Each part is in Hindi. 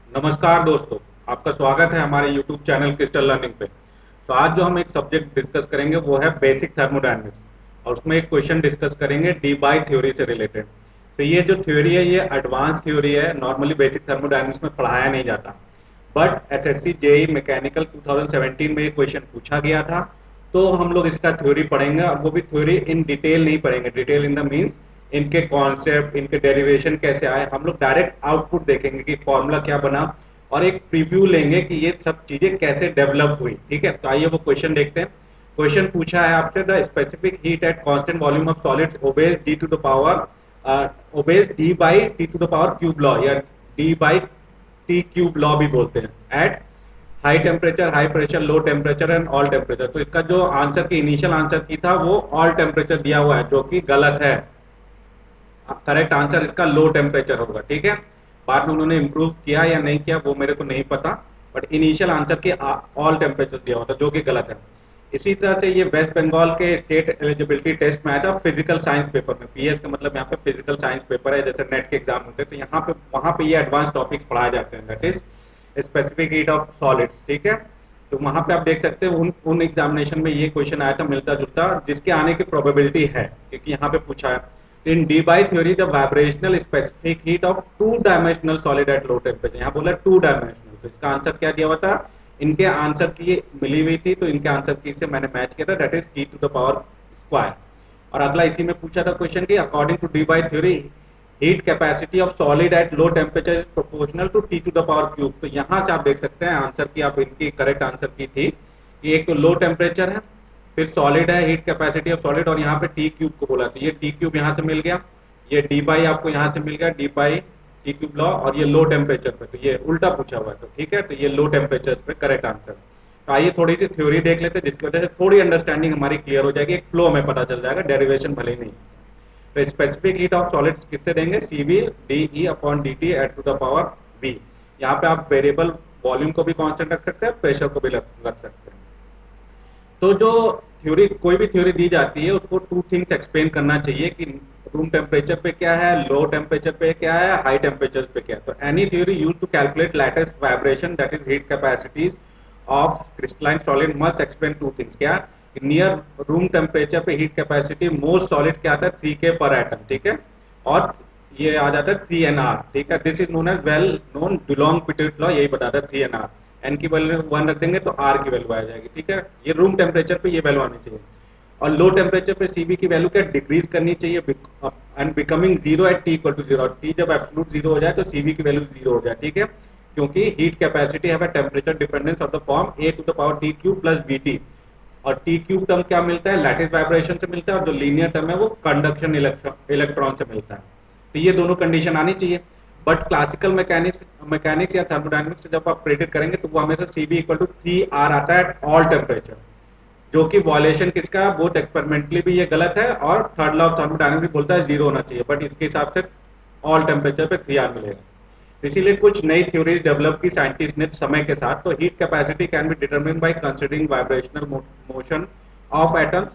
नमस्कार दोस्तों, आपका स्वागत है हमारे YouTube चैनल क्रिस्टल लर्निंग पे। तो आज जो हम एक सब्जेक्ट डिस्कस करेंगे वो है बेसिक थर्मोडायनेमिक्स, और उसमें एक क्वेश्चन डिस्कस करेंगे डी बाई थ्योरी से रिलेटेड। तो ये जो थ्योरी है ये एडवांस थ्योरी है, नॉर्मली बेसिक थर्मोडायनेमिक्स में पढ़ाया नहीं जाता। बट एसएससी जेई मैकेनिकल 2017 में ये क्वेश्चन पूछा गया था। तो हम लोग इसका थ्योरी पढ़ेंगे, और वो भी थ्योरी इन डिटेल नहीं पढ़ेंगे। डिटेल इन द मीन्स इनके कॉन्सेप्ट, इनके डेरिवेशन कैसे आए, हम लोग डायरेक्ट आउटपुट देखेंगे कि फॉर्मूला क्या बना, और एक प्रीव्यू लेंगे कि ये सब चीजें कैसे डेवलप हुई। ठीक है, तो आइए वो क्वेश्चन देखते हैं। क्वेश्चन पूछा है आपसे, the specific heat at constant volume of solids obeys D to the power obeys D by T to the power cube law, या D by T cube law भी बोलते हैं, at high temperature, high pressure, low temperature and all temperature. तो इसका जो आंसर की इनिशियल आंसर की था वो ऑल टेम्परेचर दिया हुआ है, जो कि गलत है। करेक्ट आंसर इसका लो टेम्परेचर होगा। ठीक है, बाद में उन्होंने इंप्रूव किया या नहीं किया वो मेरे को नहीं पता, बट इनिशियल आंसर के ऑल टेम्परेचर दिया हुआ था, जो कि गलत है। इसी तरह से ये वेस्ट बंगाल के स्टेट एलिजिबिलिटी टेस्ट में आया था, फिजिकल साइंस पेपर में। पीएस का मतलब यहाँ पे फिजिकल साइंस पेपर है, जैसे नेट के एग्जाम होते हैं, तो यहाँ पे वहां पे ये एडवांस टॉपिक्स पढ़ाए जाते हैं, that is specific heat of solids. ठीक है, तो वहां पे आप देख सकते हैं उन उन एग्जामिनेशन में ये क्वेश्चन आया था मिलता जुलता, जिसके आने की प्रोबेबिलिटी है, क्योंकि यहाँ पे पूछा है in Debye theory the vibrational specific heat of two dimensional solid at low temperature. यहाँ बोला टू डायमेंशनल, तो इसका आंसर क्या दिया हुआ था, इनके आंसर की मिली हुई थी, तो इनके आंसर की से मैंने मैच किया था, that is T to the power square. और अगला इसी में पूछा था क्वेश्चन की, according to Debye theory heat capacity of solid at low temperature is proportional to T to the power cube. तो यहाँ से आप देख सकते हैं आंसर की, आप इनकी करेक्ट आंसर की थी कि एक तो लो टेम्परेचर है, फिर सॉलिड है, हीट कैपेसिटी ऑफ सॉलिड, और यहाँ पे टी क्यूब को बोला, तो ये टी क्यूब यहाँ से मिल गया, ये डी बाई आपको यहाँ से मिल गया, D by T cube law, और ये लो टेम्परेचर पे, तो ये उल्टा पूछा हुआ है। तो ठीक है, तो ये लो टेम्परेचर पे करेक्ट आंसर। तो आइए थोड़ी सी थ्योरी देख लेते हैं, जिसकी वजह से थोड़ी अंडरस्टैंडिंग हमारी क्लियर हो जाएगी, एक फ्लो हमें पता चल जाएगा, डेरिवेशन भले ही नहीं। तो स्पेसिफिक हीट ऑफ सॉलिड्स किससे देंगे, C V D E upon D T at to the power B. यहाँ पे आप वेरिएबल वॉल्यूम को भी कांस्टेंट रख सकते हैं, प्रेशर को भी रख सकते हैं। तो जो थ्योरी, कोई भी थ्योरी दी जाती है उसको टू थिंग्स एक्सप्लेन करना चाहिए कि रूम टेम्परेचर पे क्या है, लो टेम्परेचर पे क्या है, हाई टेम्परेचर पे क्या है। तो any theory use to calculate latest vibration, that is heat capacities of crystalline solid, must explain two things. क्या, नियर रूम टेम्परेचर पे हीट कैपेसिटी मोस्ट सॉलिड क्या आता है, 3K पर एटम। ठीक है, और ये आ जाता है 3 NR। ठीक है, this is known as well known Dulong Petit law, यही बताता है 3 NR। एन की वैल्यू 1 रख देंगे तो आर की वैल्यू आ जाएगी। ठीक है, ये रूम टेम्परेचर पे ये वैल्यू आनी चाहिए। और लो टेम्परेचर पे सीबी की वैल्यू क्या डिक्रीज करनी चाहिए, and becoming zero at T equal to zero. T जब एब्सोल्यूट जीरो हो जाए तो सीबी की वैल्यू जीरो हो जाए। ठीक है, क्योंकि हीट कैपेसिटी है temperature dependence of the form A to the power T cube plus B T. और टी क्यूब टर्म क्या मिलता है, लैटिस वाइब्रेशन से मिलता है, और जो लीनियर टर्म है वो कंडक्शन इलेक्ट्रॉन से मिलता है। तो ये दोनों कंडीशन आनी चाहिए। बट क्लासिकल मैकेनिक्स मैकेनिक्स या थर्मोडायनेमिक्स से जब आप प्रेडिक्ट करेंगे तो वो हमेशा C V equal to 3 R आता है एट ऑल टेम्परेचर, जो कि वॉलेशन किसका, बोथ एक्सपेरिमेंटली भी ये गलत है, और थर्ड लॉ ऑफ थर्मोडायनेमिक्स बोलता है जीरो होना चाहिए, बट इसके हिसाब से ऑल टेम्परेचर पे 3R मिलेगा। इसीलिए कुछ नई थ्योरीज डेवलप की साइंटिस्ट ने समय के साथ। तो heat capacity can be determine by considering vibrational motion of atoms.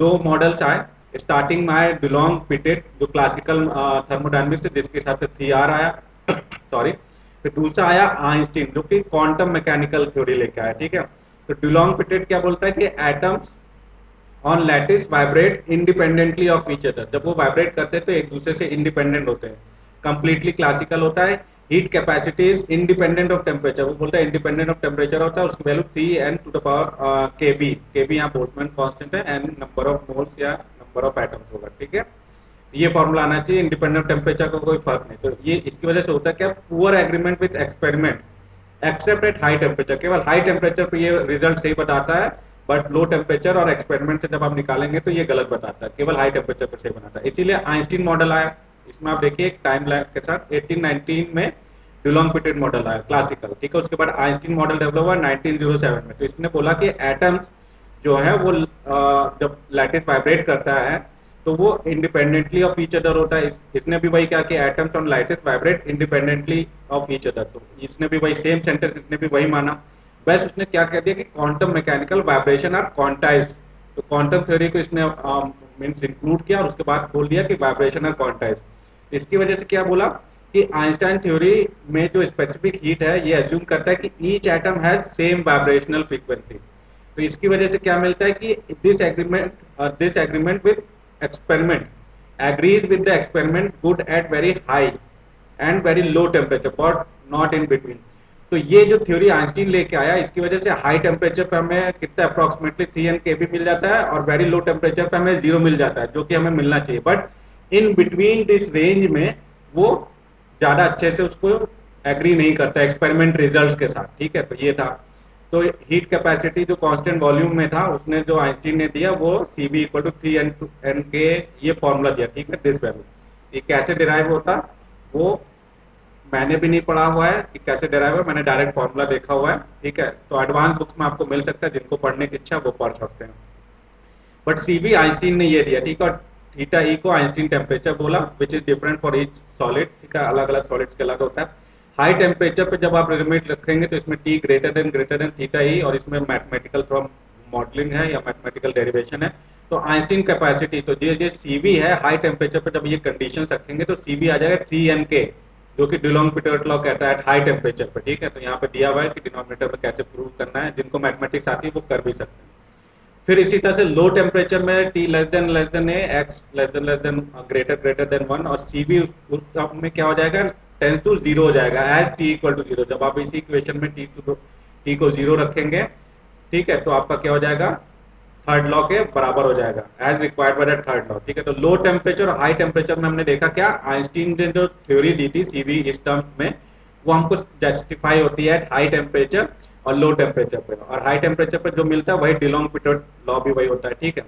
दो मॉडल्स आए, स्टार्टिंग में आए डुलोंग पिटेट जो क्लासिकल थर्मोडायनेमिक्स है, जिसके हिसाब से 3R आया सॉरी। फिर दूसरा आया आइंस्टीन जो कि क्वांटम मैकेनिकल थ्योरी लेके आया। ठीक है, तो डुलोंग पिटेट क्या बोलता है कि atoms on lattice vibrate independently of each other. जब वो वाइब्रेट करते हैं तो एक दूसरे से इंडिपेंडेंट होते हैं। कंप्लीटली क्लासिकल होता है। Heat capacity is independent of temperature, वो बोलता है इंडिपेंडेंट ऑफ टेम्परेचर होता है, उसकी value 3 N to the power K B. K B यहाँ बोल्ट्जमैन कांस्टेंट है, एन नंबर ऑफ मोल्स या नंबर ऑफ एटम्स होगा। ठीक है, ये फॉर्मूला आना चाहिए, इंडिपेंडेंट ऑफ टेम्परेचर का कोई फर्क नहीं। तो ये इसकी वजह से होता है क्या, poor agreement with experiment accept eight high temperature. केवल हाई टेम्परेचर पे ये रिजल्ट सही बताता है, बट लो टेम्परेचर और एक्सपेरिमेंट से जब आप निकालेंगे तो ये गलत बताता है, केवल हाई टेम्परेचर पे सही बनाता है। इसीलिए आइंस्टीन मॉडल आया। इसमें आप देखिए एक टाइम लैग के साथ 1819 में डुलोंग पिटेट मॉडल आया क्लासिकल। ठीक है, उसके बाद आइंस्टीन मॉडल डेवलप हुआ 1907 में। तो इसने बोला कि एटम्स जो है वो जब लैटिस वाइब्रेट करता है तो वो इंडिपेंडेंटली ऑफ ईच अदर होता है। इसने भी वही कहा कि atoms on lattice vibrate independently of each other. तो इसने भी वही सेम सेंटेंस इसने भी वही माना। बस उसने क्या कह दिया कि quantum mechanical vibration are quantized. तो क्वांटम थ्योरी को इसने मींस इंक्लूड किया, और उसके बाद बोल दिया कि वाइब्रेशन आर क्वांटाइज्ड। इसकी वजह से क्या बोला कि आइंस्टाइन थ्योरी में जो स्पेसिफिक हीट है ये अज्यूम करता है कि each atom has same vibrational frequency. तो इसकी वजह से क्या मिलता है कि this agreement with experiment agrees with the experiment good at very high and very low temperature but not in between। तो ये जो थ्योरी आइंस्टीन लेके आया इसकी वजह से हाई टेम्परेचर पे हमें कितना अप्रोक्सीमेटली 3 kb मिल जाता है और वेरी लो टेम्परेचर पे हमें 0 मिल जाता है जो कि हमें मिलना चाहिए, but in between this range में वो ज्यादा अच्छे से उसको एग्री नहीं करता एक्सपेरिमेंट रिजल्ट्स के साथ। ठीक है, तो ये था। तो हीट कैपेसिटी जो कांस्टेंट वॉल्यूम में था उसने जो आइंस्टीन ने दिया वो C V equal to 3 n के ये फॉर्मूला दिया। ठीक है, दिस वैल्यू ये कैसे डिराइव होता वो मैंने भी नहीं पढ़ा हुआ है कि कैसे डिराइव है, मैंने डायरेक्ट फॉर्मूला देखा हुआ है। ठीक है, तो एडवांस बुक्स में आपको मिल सकता है, जिनको पढ़ने की इच्छा वो पढ़ सकते हैं। बट सीबी आइंस्टीन ने ये दिया। ठीक है, थीटा ई को आइंस्टीन टेम्परेचर बोला which is different for each solid. ठीक है, अलग अलग सॉलिड्स के अलग होता है। हाई टेम्परेचर पे जब आप लिमिट रखेंगे तो इसमें T greater than theta E, और इसमें मैथमेटिकल फ्रॉम मॉडलिंग है या मैथमेटिकल डेरिवेशन है। तो आइंस्टीन कैपेसिटी तो ये सीबी है, हाई टेम्परेचर पे जब ये कंडीशन रखेंगे तो सीबी आ जाएगा 3 n के, जो कि डिलोंग पिटोट लॉ कहता है हाई टेम्परेचर पे। ठीक है, तो यहाँ पे दिया हुआ है कि डिनोमिनेटर में कैसे प्रूव करना है, जिनको मैथमेटिक्स आती है वो कर भी सकते हैं। फिर इसी तरह से लो टेम्परेचर में T less than A, X less than greater than 1, और सी भी उस में क्या हो जाएगा, टेंस टू 0 हो जाएगा एज टी इक्वल टू 0। जब आप इसी इक्वेशन में टी को 0 रखेंगे, ठीक है, तो आपका क्या हो जाएगा, थर्ड लॉ के बराबर हो जाएगा as required by that third law. ठीक है, तो लो टेम्परेचर और हाई टेम्परेचर में हमने देखा क्या, आइंस्टीन ने जो थ्योरी दी थी सीवी इस टर्म्स में वो हमको जस्टिफाई होती है हाई टेम्परेचर और लो टेम्परेचर पे, और हाई टेम्परेचर पे जो मिलता है वही डिलोंग पिटोट लॉ भी वही होता है। ठीक है,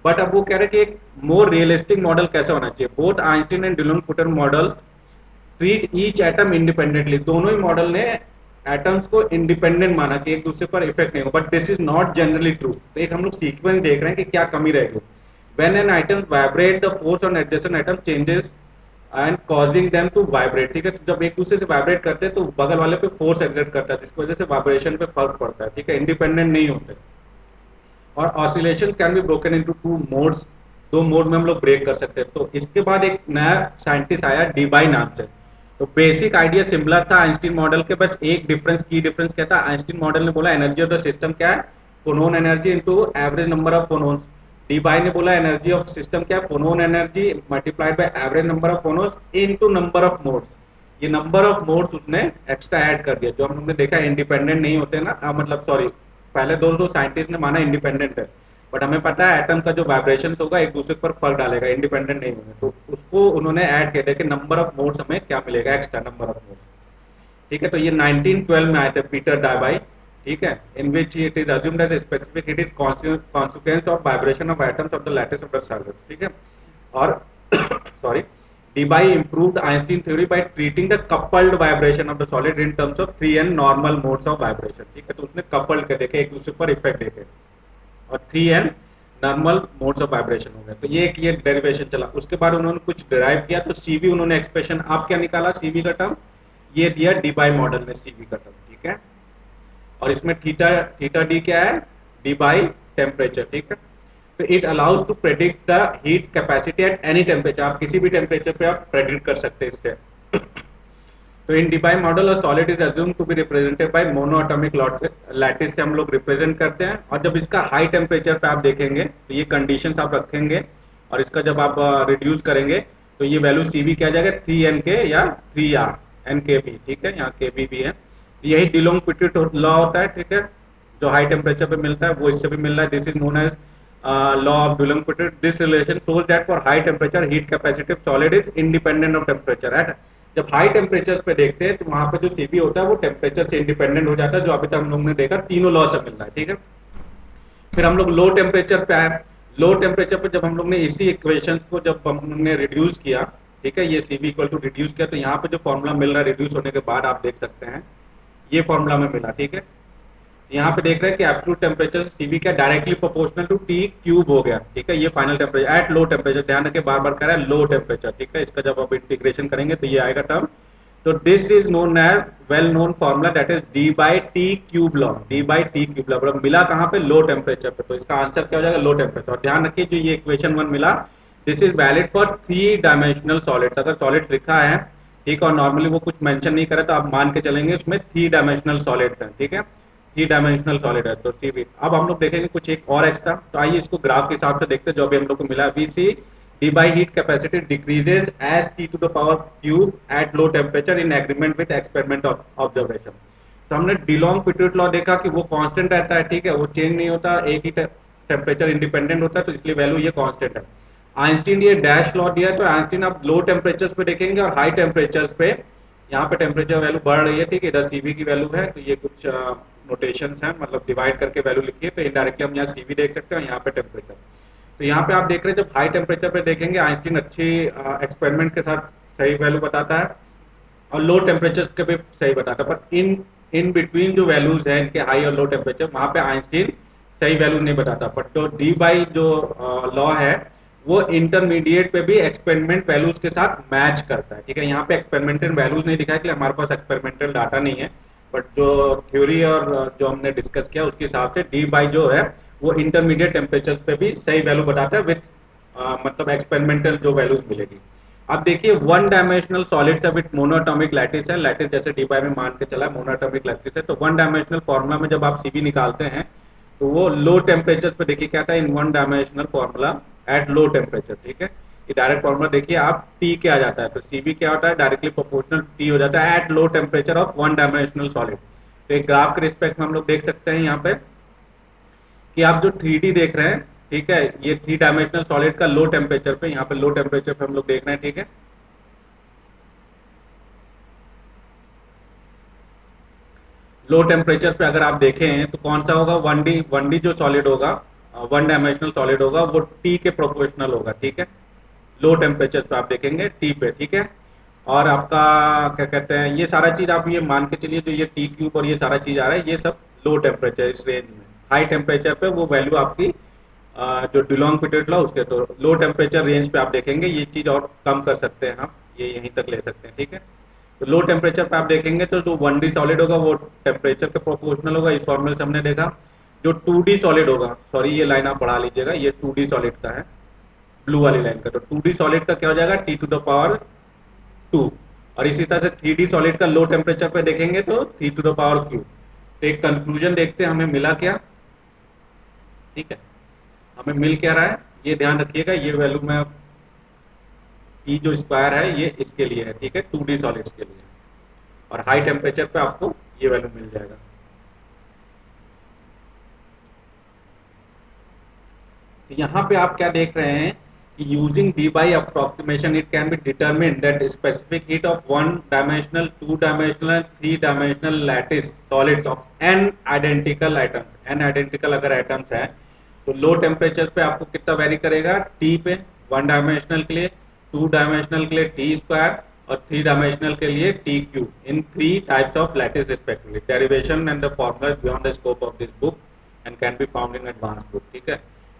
बट अब वो कह रहे हैं कि एक मोर रियलिस्टिक मॉडल कैसे होना चाहिए। Both Einstein and Dulong Petit models treat each atom independently. दोनों ही मॉडल ने एटम्स को इंडिपेंडेंट माना कि एक दूसरे पर इफेक्ट नहीं हो, but this is not generally true. तो एक हम लोग सीक्वेंस देख रहे हैं कि क्या कमी रहेगी। When an item vibrate the force on adjacent item changes and causing them to vibrate. ठीक है, तो जब एक दूसरे से वाइब्रेट करते हैं तो बगल वाले पे फोर्स एक्सर्ट करता है, जिसकी वजह से वाइब्रेशन पे फर्क पड़ता है। ठीक है, इंडिपेंडेंट नहीं होते। और oscillation can be broken into two modes, दो मोड में हम लोग ब्रेक कर सकते हैं। तो इसके बाद एक नया साइंटिस्ट आया डीबाई नाम से। तो बेसिक आइडिया सिमिलर था आइंस्टीन मॉडल के, बस एक डिफरेंस की डिफरेंस क्या था, आइंस्टीन मॉडल ने बोला एनर्जी ऑफ द सिस्टम क्या है, phonon energy into average number of phonons. Debye ने बोला एनर्जी ऑफ सिस्टम क्या है, phonon energy multiplied by average number of phonons into number of modes. ये नंबर ऑफ मोड्स उसने एक्स्ट्रा ऐड कर दिया। जो हम लोग ने देखा इंडिपेंडेंट नहीं होते ना, मतलब सॉरी, पहले दो साइंटिस्ट ने माना इंडिपेंडेंट है, बट हमें पता है एटम का जो वाइब्रेशन होगा एक दूसरे पर फर्क डालेगा, इंडिपेंडेंट नहीं होंगे। तो उसको उन्होंने ऐड किया था कि नंबर ऑफ मोड्स हमें क्या मिलेगा, एक्स्ट्रा नंबर ऑफ मोड्स। ठीक है, तो ये 1912 में आए थे पीटर डाबाई। ठीक है, in which it is assumed as specific it is consequence of vibration of atoms of the lattice of the circuit. ठीक है, और sorry, Debye improved Einstein theory by treating the coupled vibration of the solid in terms of 3n normal modes of vibration। ठीक है, तो उसने coupled कर देखे, एक दूसरे पर इफेक्ट देखे, और 3n normal modes of vibration हो गए। तो ये डेरिवेशन चला। उसके बाद उन्होंने कुछ डिराइव किया, तो सीवी उन्होंने एक्सप्रेशन आप क्या निकाला, सीवी का टर्म ये दिया डीबाई मॉडल में सीवी का टर्म। ठीक है, और इसमें थीटा थीटा डी क्या है, डी बाई टेम्परेचर। ठीक है, तो it allows to predict the heat capacity at any temperature. आप किसी भी टेम्परेचर पे आप प्रेडिक्ट कर सकते हैं इससे। तो इन डीबाई मॉडल और solid is assume to be represented by monoatomic lattice से हम लोग रिप्रेजेंट करते हैं। और जब इसका हाई टेम्परेचर पे आप देखेंगे तो ये कंडीशंस आप रखेंगे, और इसका जब आप रिड्यूस करेंगे तो ये वैल्यू सी बी क्या जाएगा, 3 n के या 3 r एन के बी। ठीक है, यहाँ के बी भी है। यही डिलोंग पिटेट लॉ होता है। ठीक है, जो हाई टेम्परेचर पे मिलता है वो इससे भी मिल रहा है। This is known as law of Dulong-Pettit। This relation shows that for high temperature heat capacity of solid is independent of temperature। right? जब हाई टेम्परेचर पे देखते हैं तो वहां पे जो सीबी होता है वो टेम्परेचर से इंडिपेंडेंट हो जाता है, जो अभी तक हम लोग ने देखा तीनों लॉ से मिल रहा है। ठीक है, फिर हम लोग लो टेम्परेचर पे आए। लो टेम्परेचर पे जब हम लोग ने इसी इक्वेशन को जब हम लोग ने रिड्यूस किया, ठीक है, ये सीबी इक्वल टू रिड्यूस किया, तो यहाँ पे जो फॉर्मूला मिल रहा है रिड्यूस होने के बाद आप देख सकते हैं ये फॉर्मूला में मिला। ठीक है, यहाँ पे देख रहे हैं कि एब्सोल्यूट टेम्परेचर सीबी का directly proportional to T cube हो गया। ठीक है, ये final temperature at low temperature, ध्यान रखिए बार बार कह रहा है लो टेम्परेचर। ठीक है, इसका जब आप इंटीग्रेशन करेंगे तो ये आएगा टर्म। तो this is known as well known formula that is D by T cube law. D by T cube law मिला कहाँ पे, लो टेम्परेचर पे। तो इसका आंसर क्या हो जाएगा, लो टेम्परेचर। और ध्यान रखिए जो ये इक्वेशन 1 मिला, this is valid for 3 dimensional solid. अगर सॉलिड लिखा है ठीक है, और नॉर्मली वो कुछ मेंशन नहीं करे तो आप मान के चलेंगे उसमें 3 डायमेंशनल सॉलिड्स हैं, ठीक है, 3 डायमेंशनल सॉलिड है तो सीबी। अब हम लोग देखेंगे कुछ एक और एक्स्ट्रा, तो आइए इसको ग्राफ के हिसाब से देखते हैं जो अभी हम लोग को मिला। We see Debye heat capacity decreases as T to the power cube at low temperature in agreement with experiment observation. तो हमने डिलोंग पिट्यूट लॉ देखा कि वो कांस्टेंट रहता है, ठीक है, वो चेंज नहीं होता, एक ही टेम्परेचर इंडिपेंडेंट होता है, तो इसलिए वैल्यू ये कांस्टेंट है। आइंस्टीन ये डैश लॉ दिया है, तो आइंस्टीन आप लो टेम्परेचर्स पे देखेंगे और हाई टेम्परेचर्स पे, यहाँ पे टेम्परेचर वैल्यू बढ़ रही है, ठीक है, इधर सीवी की वैल्यू है, तो ये कुछ नोटेशंस हैं, मतलब डिवाइड करके वैल्यू लिखिए, तो इनडायरेक्टली हम यहाँ सीवी देख सकते हैं और यहाँ पे टेम्परेचर। तो यहाँ पे आप देख रहे हैं जब हाई टेम्परेचर पे देखेंगे आइंस्टीन अच्छी एक्सपेरिमेंट के साथ सही वैल्यू बताता है, और लो टेम्परेचर के भी सही बताता है, पर इन इन बिटवीन जो वैल्यूज है इनके हाई और लो टेम्परेचर, वहां पे आइंस्टीन सही वैल्यू नहीं बताता। बट जो डी बाई जो लॉ है वो इंटरमीडिएट पे भी एक्सपेरिमेंट वैल्यूज के साथ मैच करता है, ठीक है। यहाँ पे एक्सपेरिमेंटल वैल्यूज नहीं दिखाया कि हमारे पास एक्सपेरिमेंटल डाटा नहीं है, बट जो थ्योरी और जो हमने डिस्कस किया उसके हिसाब से डी बाई जो है वो इंटरमीडिएट टेम्परेचर पे भी सही वैल्यू बताता है विद मतलब एक्सपेरिमेंटल जो वैल्यूज मिलेगी। अब देखिए वन डायमेंशनल सॉलिड्स है विद मोनोटॉमिक लैटिस है, लैटिस जैसे डी बाई में मान के चला है मोनोटॉमिक लैटिस है, तो वन डायमेंशनल फॉर्मूला में जब आप सीबी निकालते हैं तो वो लो टेम्परेचर पे देखिए क्या था in one dimensional formula eight low temperature, ठीक है। ये डायरेक्ट फॉर्मूला देखिए आप टी क्या आ जाता है, तो सीबी क्या होता है डायरेक्टली प्रोपोर्शनल टी हो जाता है eight low temperature of one dimensional solid. तो एक ग्राफ के रिस्पेक्ट में हम लोग देख सकते हैं यहाँ पे कि आप जो 3D देख रहे हैं, ठीक है, ये 3 डायमेंशनल सॉलिड का लो टेम्परेचर पे, यहाँ पे लो टेम्परेचर पे हम लोग देख रहे हैं, ठीक है। लो टेम्परेचर पे अगर आप देखें तो कौन सा होगा, वन डी जो सॉलिड होगा, वन डायमेंशनल सॉलिड होगा वो टी के प्रोपोर्शनल होगा, ठीक है, लो टेम्परेचर पे आप देखेंगे टी पे, ठीक है। और आपका क्या कहते हैं ये सारा चीज आप ये मान के चलिए जो ये टी क्यूब और ये सारा चीज आ रहा है ये सब लो टेम्परेचर इस रेंज में। हाई टेम्परेचर पे वो वैल्यू आपकी जो डिलोंग पीरियड ला उसके, तो लो टेम्परेचर रेंज पे आप देखेंगे ये चीज और कम कर सकते हैं हम, ये यहीं तक ले सकते हैं, ठीक है। तो लो टेम्परेचर पे आप देखेंगे तो जो 1D सॉलिड होगा वो टेम्परेचर के प्रोपोर्शनल होगा, इस फॉर्मूले से हमने देखा। जो 2D सॉलिड होगा, सॉरी ये लाइन आप बढ़ा लीजिएगा, ये 2D सॉलिड का है, ब्लू वाली लाइन का, तो 2D सॉलिड का क्या हो जाएगा टी टू द पावर 2। और इसी तरह से 3D सॉलिड का लो टेम्परेचर पे देखेंगे तो 3 टू द पावर क्यू। तो एक कंक्लूजन देखते हैं हमें मिला क्या, ठीक है, हमें मिल क्या रहा है, ये ध्यान रखिएगा, ये वैल्यू में ई जो स्क्वायर है ये इसके लिए है, ठीक है, 2D सॉलिड्स के लिए, और हाई टेम्परेचर पे आपको ये वैल्यू मिल जाएगा। तो यहाँ पे आप क्या देख रहे हैं कि using Debye approximation it can be determine that specific heat of one dimensional, two dimensional, three dimensional lattice solids of N identical items, N identical अगर आइटम्स हैं तो लो टेम्परेचर पे आपको कितना वेरी करेगा टी पे, वन डायमेंशनल के लिए, टू डायमेंशनल के लिए टी स्क्वायर, और थ्री डायमेंशनल के लिए T Q, in three types of lattice respectively. Derivation and the formula beyond the scope of this book and can be found in advance book, ठीक है।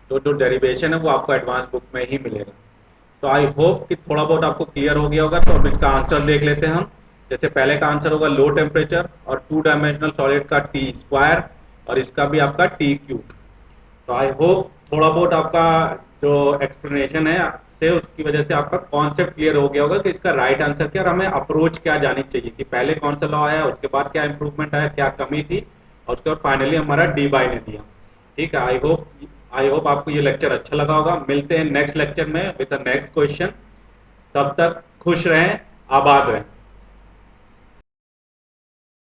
तो जो डेरिवेशन है वो आपको एडवांस बुक में ही मिलेगा। तो आई होप कि थोड़ा बहुत आपको क्लियर हो गया होगा। तो अब इसका आंसर देख लेते हैं हम। जैसे पहले का आंसर होगा लो टेम्परेचर और 2 डायमेंशनल सॉलिड का टी स्क्वायर, और इसका भी आपका टी क्यूब। तो आई होप थोड़ा बहुत आपका जो एक्सप्लेनेशन है से उसकी वजह से आपका कॉन्सेप्ट क्लियर हो गया होगा कि इसका राइट आंसर क्या और हमें अप्रोच क्या जानी चाहिए, कि पहले कौन सा लॉ आया, उसके बाद क्या इंप्रूवमेंट आया, क्या कमी थी, और उसके बाद फाइनली हमारा डी बाई ने दिया। ठीक है, आई होप आपको ये लेक्चर अच्छा लगा होगा। मिलते हैं नेक्स्ट लेक्चर में विद द नेक्स्ट क्वेश्चन। तब तक खुश रहें, आबाद रहें।